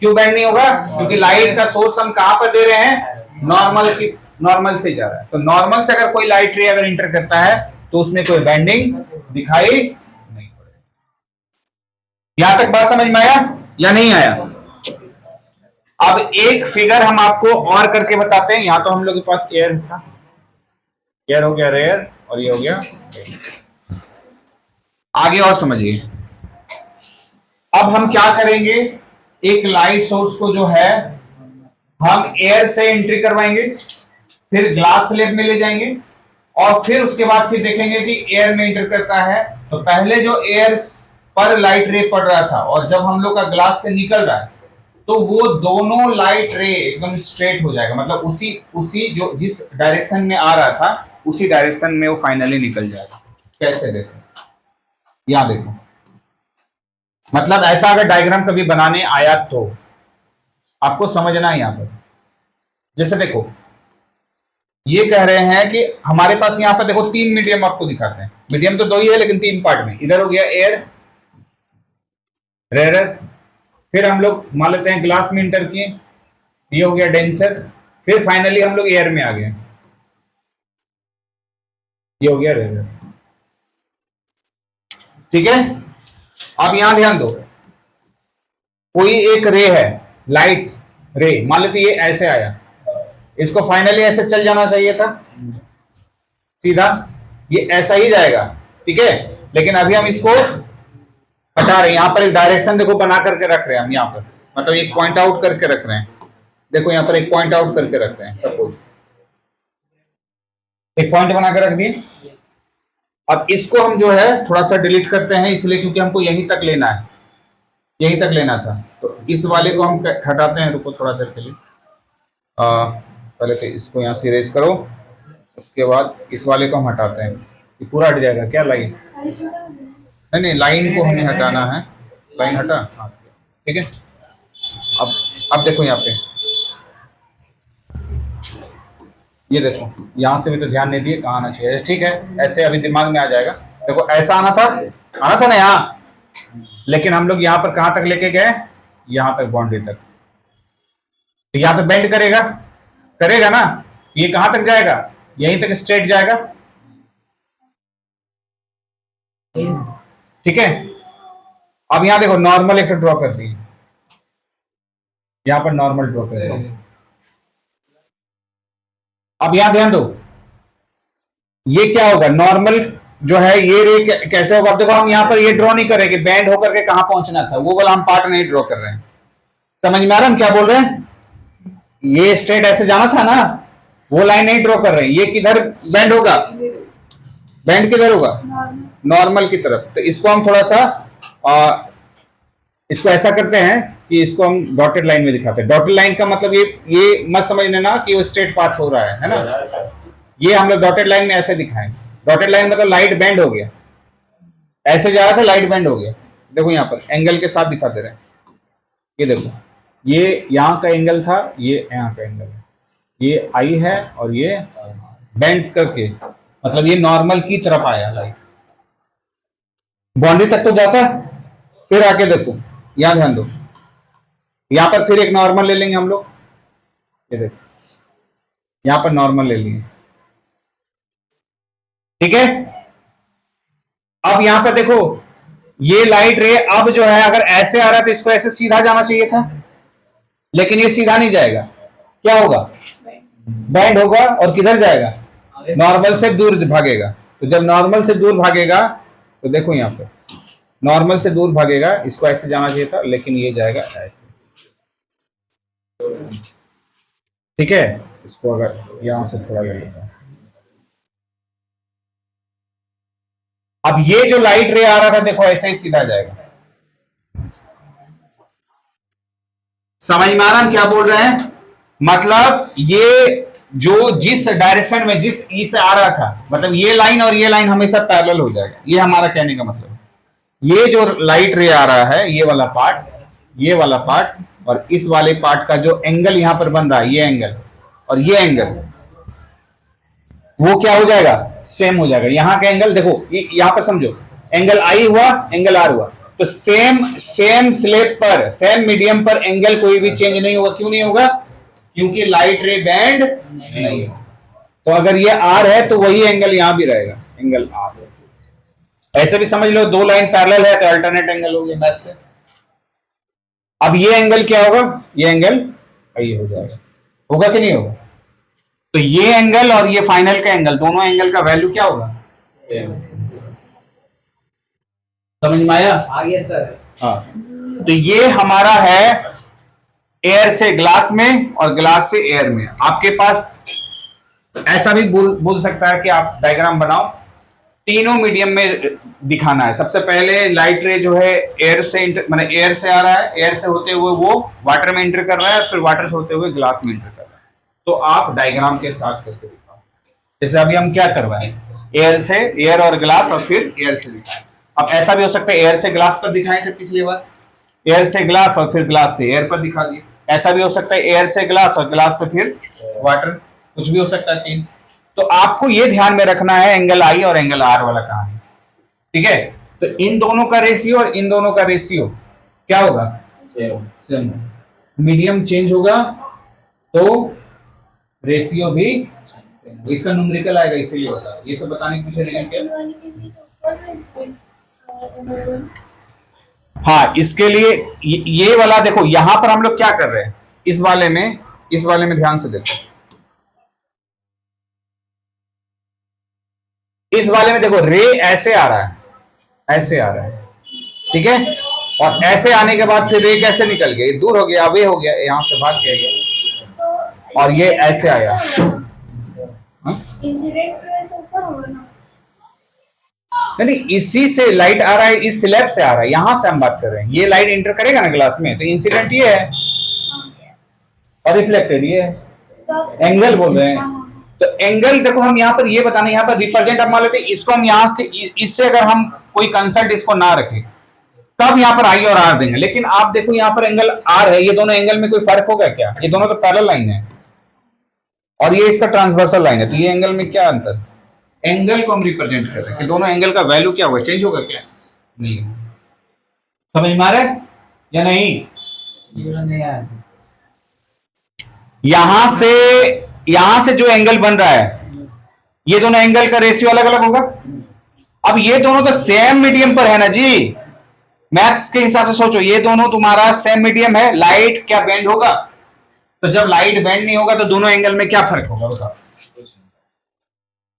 [SPEAKER 1] क्यों बेंड नहीं होगा? क्योंकि लाइट का सोर्स हम कहां पर दे रहे हैं, नॉर्मल से जा रहा है। तो नॉर्मल से अगर कोई लाइट रे अगर इंटर करता है तो उसमें कोई बेंडिंग दिखाई नहीं पड़ेगा। यहां तक बात समझ में आया या नहीं आया? अब एक फिगर हम आपको और करके बताते हैं। यहां तो हम लोग के पास एयर था, एयर हो गया रेयर और ये हो गया एयर। आगे और समझिए। अब हम क्या करेंगे, एक लाइट सोर्स को जो है हम एयर से एंट्री करवाएंगे, फिर ग्लास स्लैब में ले जाएंगे और फिर उसके बाद फिर देखेंगे कि एयर में एंटर करता है तो पहले जो एयर पर लाइट रे पड़ रहा था और जब हम लोग का ग्लास से निकल रहा है तो वो दोनों लाइट रे एकदम स्ट्रेट हो जाएगा, मतलब उसी उसी जो जिस डायरेक्शन में आ रहा था उसी डायरेक्शन में वो फाइनली निकल जाएगा। कैसे? देखो, यहां देखो, मतलब ऐसा अगर डायग्राम कभी बनाने आया तो आपको समझना है। यहां पर जैसे देखो, ये कह रहे हैं कि हमारे पास यहां पर देखो तीन मीडियम आपको दिखाते हैं। मीडियम तो दो ही है लेकिन तीन पार्ट में, इधर हो गया एयर, रेयर, फिर हम लोग मान लेते हैं ग्लास में इंटर किए, ये हो गया डेंसर, फिर फाइनली हम लोग एयर में आ गए, ये हो गया रेयर। ठीक है? अब यहां ध्यान दो, कोई एक रे है, लाइट रे, मान लेते ये ऐसे आया, इसको फाइनली ऐसे चल जाना चाहिए था सीधा, ये ऐसा ही जाएगा। ठीक है? लेकिन अभी हम इसको हटा रहे हैं, यहां पर एक डायरेक्शन देखो बना करके रख रहे हैं हम, यहां पर मतलब एक पॉइंट आउट करके रख रहे हैं। देखो यहां पर एक पॉइंट आउट करके रख रहे हैं, सपोज एक पॉइंट बना कर रख दिए। अब इसको हम जो है थोड़ा सा डिलीट करते हैं इसलिए क्योंकि हमको यहीं तक लेना है, यहीं तक लेना था, तो इस वाले को हम हटाते हैं। रुको थोड़ा देर के लिए, पहले तो इसको यहाँ से इरेज करो, उसके बाद इस वाले को हम हटाते हैं, ये पूरा हट जाएगा क्या लाइन? नहीं नहीं, लाइन को हमें हटाना है, लाइन हटा, हाँ ठीक है। अब देखो यहाँ पे, ये देखो यहाँ से भी तो ध्यान नहीं दिए, कहाँ आना चाहिए। ठीक है, ऐसे अभी दिमाग में आ जाएगा। देखो ऐसा आना था ना यहाँ, लेकिन हम लोग यहाँ पर कहाँ तक लेके गए, यहाँ तक, बाउंड्री तक। तो यहाँ पे बेंड करेगा, करेगा ना, ये कहां तक जाएगा, यहीं तक स्ट्रेट जाएगा। ठीक है? अब यहां देखो नॉर्मल एक ड्रॉ कर दी, यहां पर नॉर्मल ड्रॉ कर दो। अब यहां ध्यान दो, ये क्या होगा, नॉर्मल जो है ये रे कैसे होगा। देखो हम यहां पर ये ड्रॉ नहीं करेंगे, बैंड होकर के कहां पहुंचना था वो वाला हम पार्ट नहीं ड्रॉ कर रहे हैं। समझ में आ रहा हम क्या बोल रहे हैं? ये स्ट्रेट ऐसे जाना था ना, वो लाइन नहीं ड्रॉ कर रहे हैं। ये किधर बैंड होगा, बैंड किधर होगा, नॉर्मल की तरफ। तो इसको हम थोड़ा सा इसको ऐसा करते हैं कि इसको हम डॉटेड लाइन में दिखाते हैं। डॉटेड लाइन का मतलब ये मत समझ लेना कि वो स्ट्रेट पाथ हो रहा है ना, ये हम लोग डॉटेड लाइन में ऐसे दिखाएं। डॉटेड लाइन मतलब लाइट बैंड हो गया, ऐसे जा रहा था लाइट बैंड हो गया। देखो यहाँ पर एंगल के साथ दिखाते रहे, ये देखो ये यहाँ का एंगल था, ये यहाँ का एंगल है, ये आई है और ये बेंड करके, मतलब ये नॉर्मल की तरफ आया लाइट, बाउंड्री तक तो जाता है। फिर आके देखो, यहां ध्यान दो, यहां पर फिर एक नॉर्मल ले लेंगे हम लोग, ये देखो यहां पर नॉर्मल ले लेंगे। ठीक है? अब यहां पर देखो ये लाइट रे अब जो है अगर ऐसे आ रहा है तो इसको ऐसे सीधा जाना चाहिए था, लेकिन ये सीधा नहीं जाएगा, क्या होगा, बैंड होगा और किधर जाएगा, नॉर्मल से दूर भागेगा। तो जब नॉर्मल से दूर भागेगा तो देखो यहां पर नॉर्मल से दूर भागेगा, इसको ऐसे जाना चाहिए था लेकिन ये जाएगा ऐसे। ठीक है? इसको अगर यहां से थोड़ा ले लेता हूं, अब ये जो लाइट रे आ रहा था देखो ऐसे ही सीधा जाएगा, समझ में आ रहा हम क्या बोल रहे हैं? मतलब ये जो जिस डायरेक्शन में जिस ई से आ रहा था, मतलब ये लाइन और ये लाइन हमेशा पैरेलल हो जाएगा, ये हमारा कहने का मतलब है। ये जो लाइट रे आ रहा है, ये वाला पार्ट, ये वाला पार्ट और इस वाले पार्ट का जो एंगल यहां पर बन रहा है, ये एंगल और ये एंगल, वो क्या हो जाएगा? सेम हो जाएगा। यहां का एंगल देखो, यहां पर समझो, एंगल आई हुआ, एंगल आर हुआ, तो सेम सेम स्लेब पर, सेम मीडियम पर एंगल कोई भी चेंज नहीं होगा। क्यों नहीं होगा? क्योंकि लाइट रे बैंड नहीं है। तो अगर ये आर है तो वही एंगल यहां भी रहेगा, एंगल आर। ऐसे भी समझ लो, दो लाइन पैरेलल है तो अल्टरनेट एंगल हो गया मैथ से। अब ये एंगल क्या होगा? ये एंगल ये हो जाएगा, होगा कि नहीं होगा? तो ये एंगल और ये फाइनल का एंगल, दोनों एंगल का वैल्यू क्या होगा? सेम। समझ में आया?
[SPEAKER 2] आगे सर।
[SPEAKER 1] हाँ, तो ये हमारा है एयर से ग्लास में और ग्लास से एयर में। आपके पास ऐसा भी बोल सकता है कि आप डायग्राम बनाओ, तीनों मीडियम में दिखाना है। सबसे पहले लाइट रे जो है एयर से माने एयर से आ रहा है, एयर से होते हुए वो वाटर में एंटर कर रहा है, फिर वाटर से होते हुए ग्लास में एंटर कर रहा है। तो आप डायग्राम के साथ करके दिखाओ। जैसे अभी हम क्या कर रहे हैं, एयर से एयर और ग्लास और फिर एयर से दिखाएं। अब ऐसा भी हो सकता है एयर से ग्लास पर दिखाएं थे पिछली बार, एयर से ग्लास और फिर ग्लास से एयर पर दिखा दिए। ऐसा भी हो सकता है एयर से ग्लास और ग्लास से फिर वाटर, कुछ भी हो सकता है तीन। तो आपको ये ध्यान में रखना है एंगल आई और एंगल आर वाला कहां है, ठीक है? तो इन दोनों का रेशियो और इन दोनों का रेशियो क्या होगा? सेम। मीडियम चेंज होगा तो रेशियो भी, इसका न्यूमेरिकल आएगा, इसीलिए होता है। ये सब बताने के पीछे रीजन क्या? हाँ, इसके लिए ये वाला देखो, यहां पर हम लोग क्या कर रहे हैं, इस वाले में ध्यान से देखो, इस वाले में देखो रे ऐसे आ रहा है, ऐसे आ रहा है, ठीक है? और ऐसे आने के बाद फिर रे कैसे निकल गया? ये दूर हो गया, अवे हो गया, यहां से भाग गया ये, और ये ऐसे आया।
[SPEAKER 3] इंसिडेंट तो ऊपर होगा ना?
[SPEAKER 1] नहीं, इसी से लाइट आ रहा है, इस स्लैब से आ रहा है, यहां से हम बात कर रहे हैं। ये लाइट इंटर करेगा ना ग्लास में, तो इंसिडेंट ये है और रिफ्लेक्टेड ये है। एंगल बोल रहे हैं। तो एंगल देखो, हम यहाँ पर ये बताने, यहाँ पर रिप्रेजेंट अब मान लेते हैं इसको, हम यहाँ के इससे अगर हम कोई कंसल्ट इसको ना रखें तब यहाँ पर आई और आर देंगे। लेकिन आप देखो यहाँ पर एंगल आर है, ये दोनों एंगल में कोई फर्क होगा क्या? ये दोनों तो पैरेलल लाइन है और ये इसका ट्रांसवर्सल लाइन है, तो ये एंगल में क्या अंतर? एंगल को हम रिप्रेजेंट कर रहे हैं कि दोनों एंगल का वैल्यू क्या होगा, चेंज होगा क्या? नहीं। समझ में आ रहा है या नहीं? यहां से जो एंगल बन रहा है, ये दोनों एंगल का रेशियो अलग अलग होगा। अब ये दोनों तो सेम मीडियम पर है ना जी, मैथ्स के हिसाब से सोचो, ये दोनों तुम्हारा सेम मीडियम है। लाइट क्या बेंड होगा? तो जब लाइट बेंड नहीं होगा तो दोनों एंगल में क्या फर्क होगा बताओ?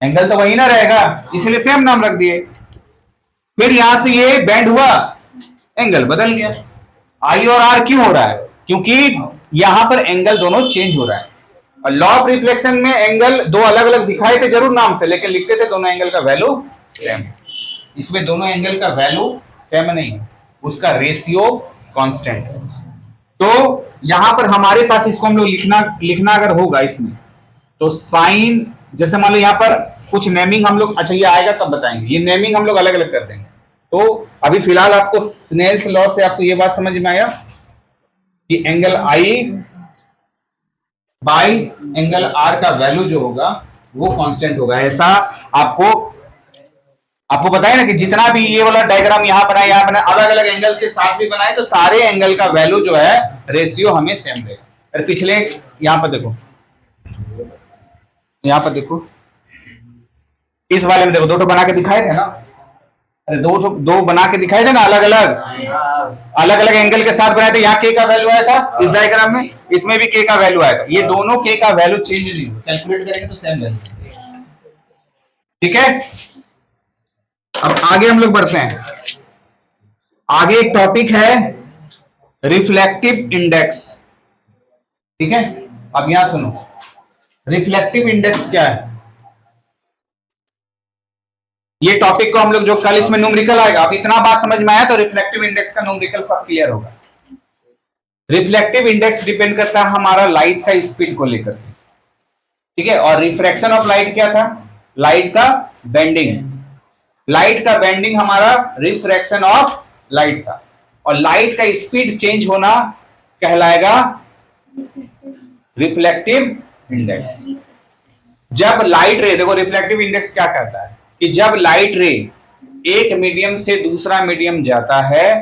[SPEAKER 1] एंगल तो वही ना रहेगा, इसलिए सेम नाम रख दिए। फिर यहां से ये बेंड हुआ, एंगल बदल गया। आई और आर क्यों हो रहा है? क्योंकि यहां पर एंगल दोनों चेंज हो रहा है। और लॉ ऑफ रिफ्लेक्शन में एंगल दो अलग अलग दिखाए थे जरूर नाम से, लेकिन लिखते थे दोनों एंगल का वैल्यू सेम। इसमें दोनों एंगल का वैल्यू सेम नहीं है, उसका रेशियो कांस्टेंट है। तो यहां पर हमारे पास इसको हम लोग लिखना अगर होगा इसमें, तो साइन, जैसे मान लो यहां पर कुछ नेमिंग हम लोग, अच्छा ये आएगा तब बताएंगे, ये नेमिंग हम लोग अलग अलग कर देंगे। तो अभी फिलहाल आपको स्नेल्स लॉ से आपको ये बात समझ में आया कि angle I by angle R का वैल्यू जो होगा वो कांस्टेंट होगा। ऐसा आपको बताया ना कि जितना भी ये वाला डायग्राम यहां बनाए, यहां बनाए, अलग अलग एंगल के साथ भी बनाए, तो सारे एंगल का वैल्यू जो है रेशियो हमें सेम रहेगा। अरे पिछले यहां पर देखो, यहां पर देखो, इस वाले में देखो, दो बना के दिखाए थे ना, अरे दो बना के दिखाए थे ना, अलग अलग एंगल के साथ बनाए थे। यहाँ के का वैल्यू आया था इस डायग्राम में, इसमें भी के का वैल्यू आया था। ये दोनों के का वैल्यू चेंज नहीं हुआ, कैलकुलेट करेंगे तो सेम वैल्यू, ठीक है? अब आगे हम लोग बढ़ते हैं। आगे एक टॉपिक है रिफ्लेक्टिव इंडेक्स, ठीक है? अब यहां सुनो, रिफ्लेक्टिव इंडेक्स क्या है? ये टॉपिक को हम लोग जो कल इसमें न्यूमेरिकल आएगा, अब इतना बात समझ में आया तो रिफ्लेक्टिव इंडेक्स का न्यूमेरिकल सब क्लियर होगा। रिफ्लेक्टिव इंडेक्स डिपेंड करता है हमारा लाइट का स्पीड को लेकर के, ठीक है। और रिफ्रैक्शन ऑफ लाइट क्या था? लाइट का बेंडिंग। लाइट का बेंडिंग हमारा रिफ्रैक्शन ऑफ लाइट था, और लाइट का स्पीड चेंज होना कहलाएगा रिफ्लेक्टिव इंडेक्स। जब लाइट रे, देखो रिफ्लेक्टिव इंडेक्स क्या कहता है कि जब लाइट रे एक मीडियम से दूसरा मीडियम जाता है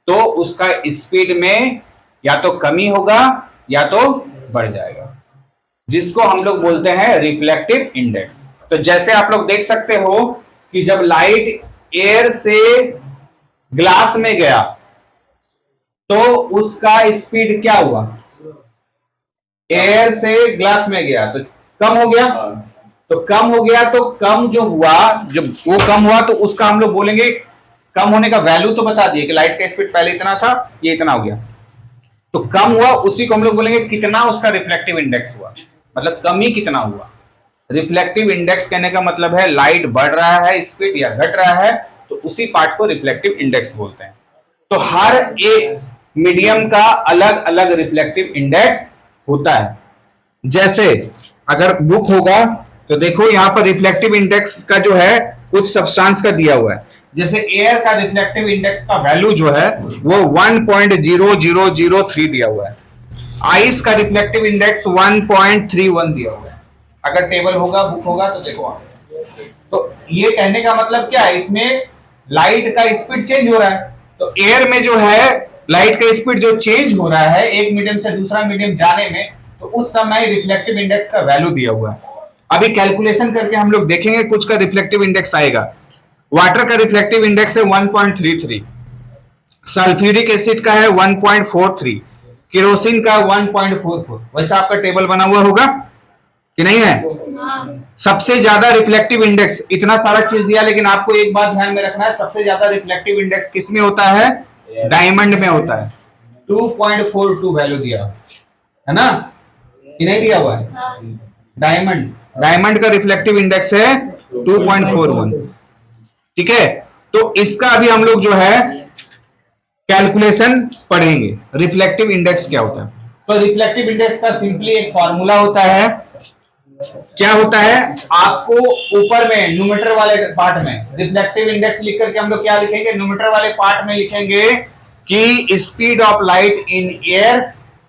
[SPEAKER 1] तो उसका स्पीड में या तो कमी होगा या तो बढ़ जाएगा, जिसको हम लोग बोलते हैं रिफ्लेक्टिव इंडेक्स। तो जैसे आप लोग देख सकते हो कि जब लाइट एयर से ग्लास में गया तो उसका स्पीड क्या हुआ? एयर से ग्लास में गया तो कम हो गया, तो कम हो गया, तो कम जो हुआ, जब वो कम हुआ तो उसका हम लोग बोलेंगे, कम होने का वैल्यू तो बता दिए कि लाइट का स्पीड पहले इतना था, ये इतना हो गया, तो कम हुआ, उसी को हम लोग बोलेंगे कितना उसका रिफ्लेक्टिव इंडेक्स हुआ, मतलब कमी कितना हुआ। रिफ्लेक्टिव इंडेक्स कहने का मतलब है लाइट बढ़ रहा है स्पीड या घट रहा है, तो उसी पार्ट को रिफ्लेक्टिव इंडेक्स बोलते हैं। तो हर एक मीडियम का अलग अलग रिफ्लेक्टिव इंडेक्स होता है। जैसे अगर बुक होगा तो देखो यहां पर रिफ्लेक्टिव इंडेक्स का जो है कुछ सब्सटेंस का दिया हुआ है। जैसे एयर का रिफ्लेक्टिव इंडेक्स का वैल्यू जो है वो 1.0003 दिया हुआ है। आइस का रिफ्लेक्टिव इंडेक्स 1.31 दिया हुआ है। अगर टेबल होगा, बुक होगा तो देखो आप। तो ये कहने का मतलब क्या है, इसमें लाइट का स्पीड चेंज हो रहा है। तो एयर में जो है लाइट का स्पीड जो चेंज हो रहा है एक मीडियम से दूसरा मीडियम जाने में, तो उस समय रिफ्लेक्टिव इंडेक्स का वैल्यू दिया हुआ है। अभी कैलकुलेशन करके हम लोग देखेंगे कुछ का रिफ्लेक्टिव इंडेक्स आएगा। वाटर का रिफ्लेक्टिव इंडेक्स है 1.33, सल्फ्यूरिक एसिड का है 1.43, केरोसिन का 1.44। वैसा आपका टेबल बना हुआ होगा कि नहीं है? सबसे ज्यादा रिफ्लेक्टिव इंडेक्स, इतना सारा चीज दिया, लेकिन आपको एक बात ध्यान में रखना है, सबसे ज्यादा रिफ्लेक्टिव इंडेक्स किस में होता है? डायमंड में होता है। 2.42 वैल्यू दिया है ना, कि नहीं दिया हुआ है? डायमंड का रिफ्लेक्टिव इंडेक्स है 2.41, ठीक है। तो इसका अभी हम लोग जो है कैलकुलेशन पढ़ेंगे, रिफ्लेक्टिव इंडेक्स क्या होता है। तो रिफ्लेक्टिव इंडेक्स का सिंपली एक फॉर्मूला होता है। क्या होता है? आपको ऊपर में न्यूमरेटर वाले पार्ट में रिफ्लेक्टिव इंडेक्स लिख करके हम लोग क्या लिखेंगे? न्यूमरेटर वाले पार्ट में लिखेंगे कि speed of light in air,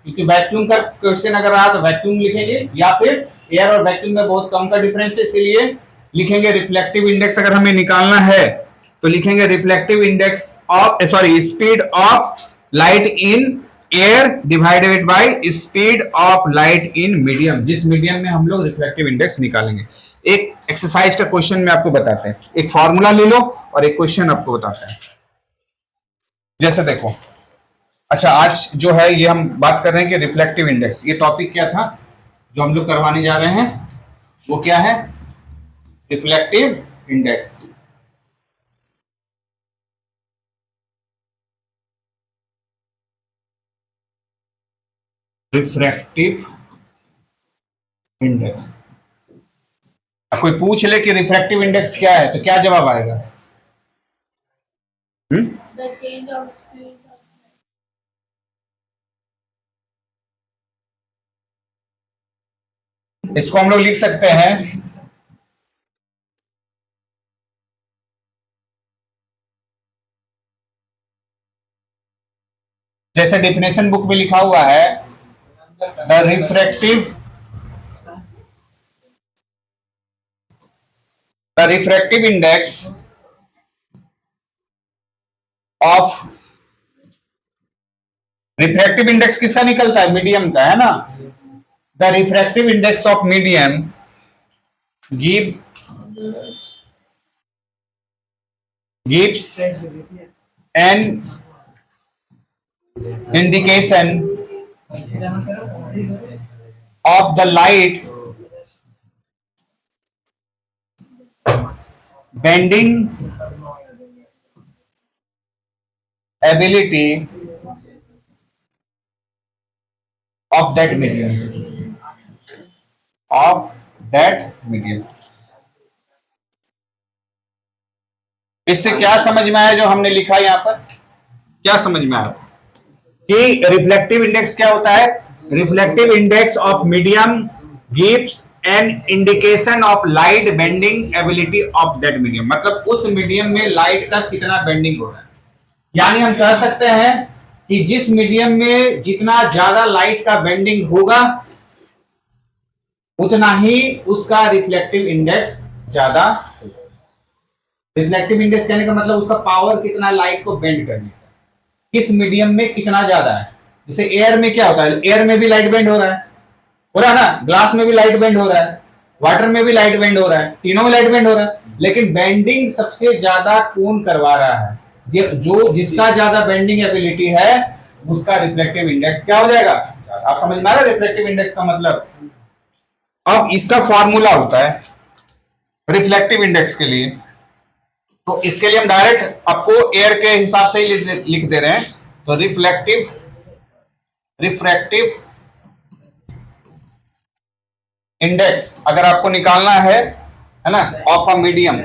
[SPEAKER 1] क्योंकि वैक्यूम का क्वेश्चन अगर रहा तो वैक्यूम लिखेंगे, या फिर एयर और वैक्यूम में बहुत कम का डिफरेंस है, इसीलिए लिखेंगे रिफ्लेक्टिव इंडेक्स। अगर हमें निकालना है तो लिखेंगे reflective index of, sorry, speed of light in air divided by speed of light in medium, जिस मीडियम में हम लोग रिफ्लेक्टिव इंडेक्स निकालेंगे। एक एक्सरसाइज का क्वेश्चन में आपको बताते हैं, एक फॉर्मूला ले लो और एक क्वेश्चन आपको बताते हैं। जैसे देखो, अच्छा आज जो है ये हम बात कर रहे हैं कि रिफ्लेक्टिव इंडेक्स, ये टॉपिक क्या था जो हम लोग करवाने जा रहे हैं, वो क्या है? Reflective index. Refractive index. कोई पूछ ले कि रिफ्रैक्टिव इंडेक्स क्या है तो क्या जवाब आएगा?
[SPEAKER 3] The change of speed of
[SPEAKER 1] इसको हम लोग लिख सकते हैं जैसे डेफिनेशन बुक में लिखा हुआ है, the refractive index of, refractive index किसका निकलता है? मीडियम का, है ना। The refractive index of medium gives an indication of the light bending ability of that medium, इससे क्या समझ में आया जो हमने लिखा यहां पर? क्या समझ में आया? कि रिफ्लेक्टिव इंडेक्स क्या होता है? Reflective index of medium gives an indication of light bending ability of that medium, मतलब उस मीडियम में लाइट का कितना बेंडिंग हो रहा है। यानी हम कह सकते हैं कि जिस मीडियम में जितना ज्यादा लाइट का बेंडिंग होगा उतना ही उसका रिफ्लेक्टिव इंडेक्स ज्यादा होगा। रिफ्लेक्टिव इंडेक्स कहने का मतलब उसका पावर कितना लाइट को बेंड करने का, किस मीडियम में कितना ज्यादा है। जैसे एयर में क्या होता है, एयर में भी लाइट बेंड हो रहा है ना, ग्लास में भी लाइट बेंड हो रहा है, वाटर में भी लाइट बेंड हो रहा है, तीनों में लाइट बेंड हो रहा है, लेकिन बेंडिंग सबसे ज्यादा कौन करवा रहा है? जो जिसका ज्यादा बेंडिंग एबिलिटी है उसका रिफ्लेक्टिव इंडेक्स क्या हो जाएगा? आप समझ में आ रहा है रिफ्लेक्टिव इंडेक्स का मतलब? अब इसका फॉर्मूला होता है रिफ्लेक्टिव इंडेक्स के लिए, तो इसके लिए हम डायरेक्ट आपको एयर के हिसाब से ही लिख दे रहे हैं। तो रिफ्रैक्टिव इंडेक्स अगर आपको निकालना है ना, ऑफ अ मीडियम,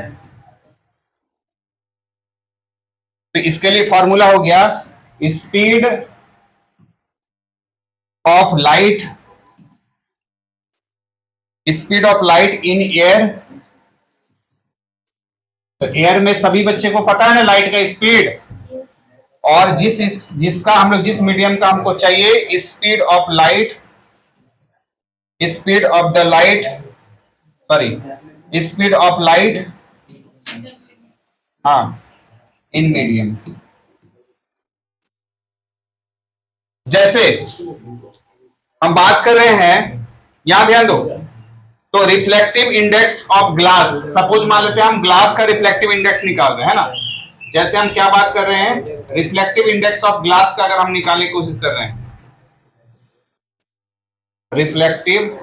[SPEAKER 1] तो इसके लिए फॉर्मूला हो गया speed of light in air. तो एयर में सभी बच्चे को पता है ना लाइट का स्पीड, और जिसका हम लोग जिस मीडियम का हमको चाहिए स्पीड ऑफ लाइट हाँ इन मीडियम। जैसे हम बात कर रहे हैं, यहां ध्यान दो, तो reflective index of glass, suppose मान लेते हैं हम ग्लास का रिफ्लेक्टिव इंडेक्स निकाल रहे हैं ना, जैसे हम क्या बात कर रहे हैं, रिफ्लेक्टिव इंडेक्स ऑफ ग्लास का अगर हम निकालने की कोशिश कर रहे हैं, रिफ्लेक्टिव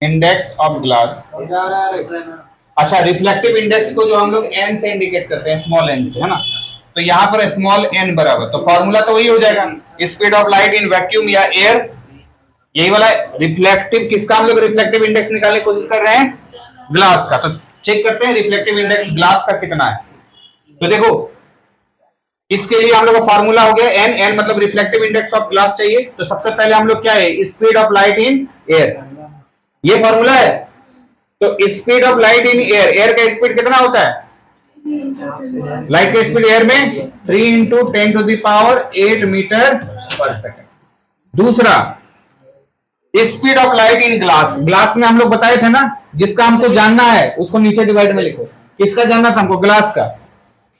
[SPEAKER 1] इंडेक्स ऑफ ग्लास। अच्छा, रिफ्लेक्टिव इंडेक्स को जो हम लोग एन से इंडिकेट करते हैं, स्मॉल एन से, है ना, तो यहां पर स्मॉल एन बराबर, तो फॉर्मूला तो वही हो जाएगा speed of light in vacuum या एयर, यही वाला रिफ्लेक्टिव। किसका हम लोग रिफ्लेक्टिव इंडेक्स निकालने की कोशिश कर रहे हैं? ग्लास का। तो चेक करते हैं रिफ्लेक्टिव इंडेक्स ग्लास का कितना है। तो देखो इसके लिए हम लोग का फॉर्मूला हो गया एन, एन मतलब रिफ्लेक्टिव इंडेक्स ऑफ ग्लास चाहिए, तो सबसे पहले हम लोग क्या है, speed of light in air, ये फॉर्मूला है। तो speed of light in air, air का स्पीड कितना होता है? लाइट का स्पीड एयर में 3 × 10⁸ मीटर पर सेकेंड। दूसरा speed of light in glass, glass में हम लोग बताए थे ना, जिसका हमको जानना है उसको नीचे डिवाइड में लिखो। किसका जानना था हमको? ग्लास का।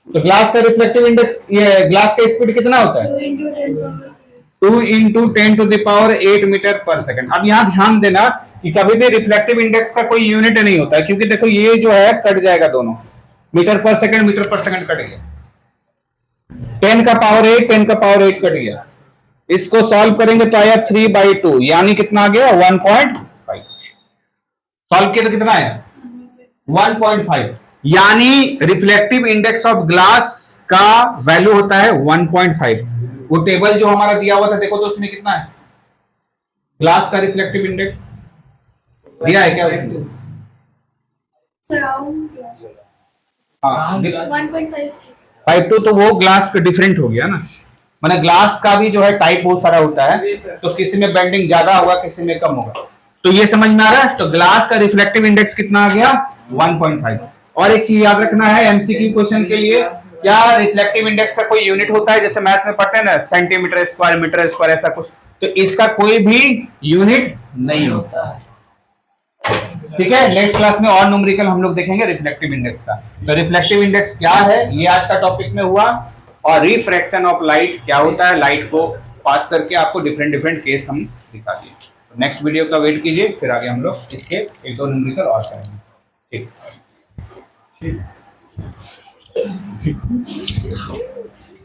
[SPEAKER 1] तो ग्लास का रिफ्लेक्टिव इंडेक्स, ये ग्लास का स्पीड कितना होता है? 2 × 10⁸ मीटर पर सेकेंड। अब यहां ध्यान देना कि कभी भी रिफ्लेक्टिव इंडेक्स का कोई यूनिट नहीं होता है, क्योंकि देखो ये जो है कट जाएगा दोनों, मीटर पर सेकेंड कट गया, 10 का पावर 8 10 का पावर 8 कट गया। इसको सॉल्व करेंगे तो आया 3/2, यानी कितना आ गया? 1.5। सॉल्व किया तो कितना आया? 1.5। यानी रिफ्लेक्टिव इंडेक्स ऑफ ग्लास का वैल्यू होता है 1.5। वो टेबल जो हमारा दिया हुआ था देखो तो उसमें कितना है ग्लास का रिफ्लेक्टिव इंडेक्स दिया है क्या उसमें? हाँ 1.5 तो वो ग्लास का डिफरेंट हो गया ना, माने ग्लास का भी जो है टाइप बहुत सारा होता है, तो किसी में बेंडिंग ज्यादा होगा, किसी में कम होगा। तो ये समझ में आ रहा है। तो ग्लास का रिफ्लेक्टिव इंडेक्स कितना आ गया? 1.5। और एक चीज याद रखना है एमसीक्यू क्वेश्चन के लिए, क्या रिफ्लेक्टिव इंडेक्स का कोई यूनिट होता है? जैसे मैथ्स में पढ़ते हैं ना, सेंटीमीटर स्क्वायर, मीटर स्क्वायर, ऐसा कुछ, तो इसका कोई भी यूनिट नहीं होता। ठीक है, नेक्स्ट क्लास में और न्यूमेरिकल हम लोग देखेंगे रिफ्लेक्टिव इंडेक्स का। तो रिफ्लेक्टिव इंडेक्स क्या है ये आज का टॉपिक में हुआ, और रिफ्रैक्शन ऑफ लाइट क्या होता है, लाइट को पास करके आपको डिफरेंट केस हम दिखा दिए। तो नेक्स्ट वीडियो का वेट कीजिए, फिर आगे हम लोग इसके 1-2 न्यूमेरिकल और करेंगे। ठीक।